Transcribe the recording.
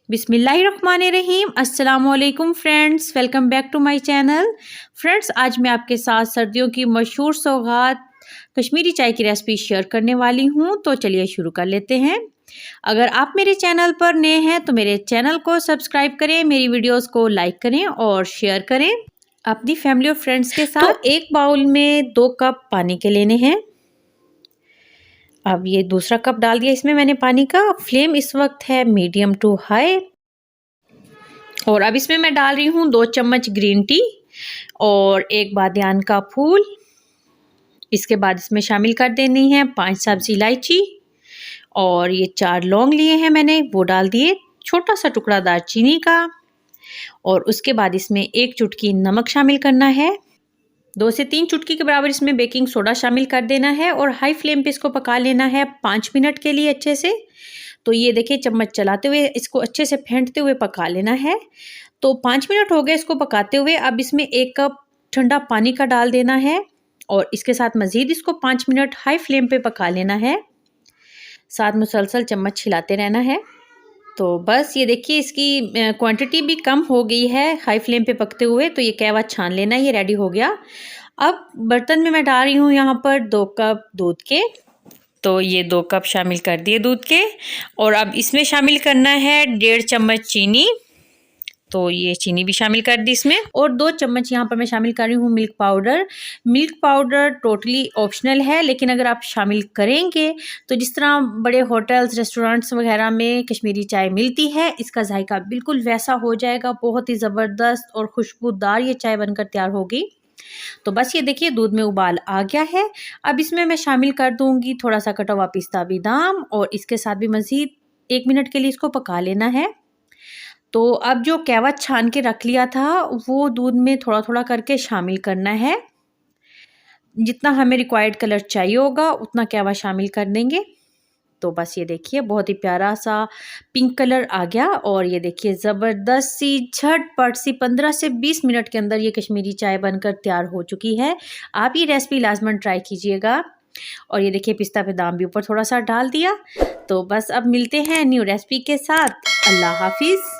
बिस्मिल्लाहिर्रहमानिर्रहीम। अस्सलामुअलैकुम friends, welcome back to my channel. Friends, आज मैं आपके साथ सर्दियों की मशहूर सौगात कश्मीरी चाय की रेसिपी शेयर करने वाली हूं। तो चलिए शुरू कर लेते हैं। अगर आप मेरे चैनल पर नए हैं तो मेरे चैनल को सब्सक्राइब करें, मेरी वीडियोस को लाइक करें और शेयर करें अपनी फैमिली और फ्रेंड्स के साथ। तो एक बाउल में 2 कप पानी के लेने हैं। अब ये दूसरा कप डाल दिया इसमें मैंने पानी का। फ्लेम इस वक्त है मीडियम टू हाई। और अब इसमें मैं डाल रही हूँ 2 चम्मच ग्रीन टी और 1 बादियान का फूल। इसके बाद इसमें शामिल कर देनी है 5 सब्जी इलायची और ये 4 लौंग लिए हैं मैंने, वो डाल दिए। छोटा सा टुकड़ा दालचीनी का। और उसके बाद इसमें 1 चुटकी नमक शामिल करना है। 2 से 3 चुटकी के बराबर इसमें बेकिंग सोडा शामिल कर देना है और हाई फ्लेम पे इसको पका लेना है 5 मिनट के लिए अच्छे से। तो ये देखिए, चम्मच चलाते हुए इसको अच्छे से फेंटते हुए पका लेना है। तो 5 मिनट हो गए इसको पकाते हुए। अब इसमें 1 कप ठंडा पानी का डाल देना है और इसके साथ मज़ीद इसको 5 मिनट हाई फ्लेम पे पका लेना है। साथ मुसलसल चम्मच हिलाते रहना है। तो बस ये देखिए, इसकी क्वांटिटी भी कम हो गई है हाई फ्लेम पे पकते हुए। तो ये कहवा छान लेना, ये रेडी हो गया। अब बर्तन में मैं डाल रही हूँ यहाँ पर 2 कप दूध के। तो ये 2 कप शामिल कर दिए दूध के। और अब इसमें शामिल करना है 1.5 चम्मच चीनी। तो ये चीनी भी शामिल कर दी इसमें। और 2 चम्मच यहाँ पर मैं शामिल कर रही हूँ milk powder. Milk powder totally optional है, लेकिन अगर आप शामिल करेंगे तो जिस तरह बड़े होटल्स रेस्टोरेंट्स वगैरह में कश्मीरी चाय मिलती है, इसका जायका बिल्कुल वैसा हो जाएगा। बहुत ही ज़बरदस्त और खुशबूदार ये चाय बनकर तैयार होगी। तो बस ये देखिए, दूध में उबाल आ गया है। अब इसमें मैं शामिल कर दूंगी थोड़ा सा कटा हुआ पिस्ता बादाम और इसके साथ भी मज़ीद 1 मिनट के लिए इसको पका लेना है। तो अब जो कहवा छान के रख लिया था वो दूध में थोड़ा थोड़ा करके शामिल करना है। जितना हमें रिक्वायर्ड कलर चाहिए होगा उतना कहवा शामिल कर देंगे। तो बस ये देखिए, बहुत ही प्यारा सा पिंक कलर आ गया। और ये देखिए, ज़बरदस्त सी झटपट सी 15 से 20 मिनट के अंदर ये कश्मीरी चाय बनकर तैयार हो चुकी है। आप ये रेसिपी लाजमन ट्राई कीजिएगा। और ये देखिए, पिस्ता बादाम भी ऊपर थोड़ा सा डाल दिया। तो बस अब मिलते हैं न्यू रेसिपी के साथ। अल्लाह हाफिज़।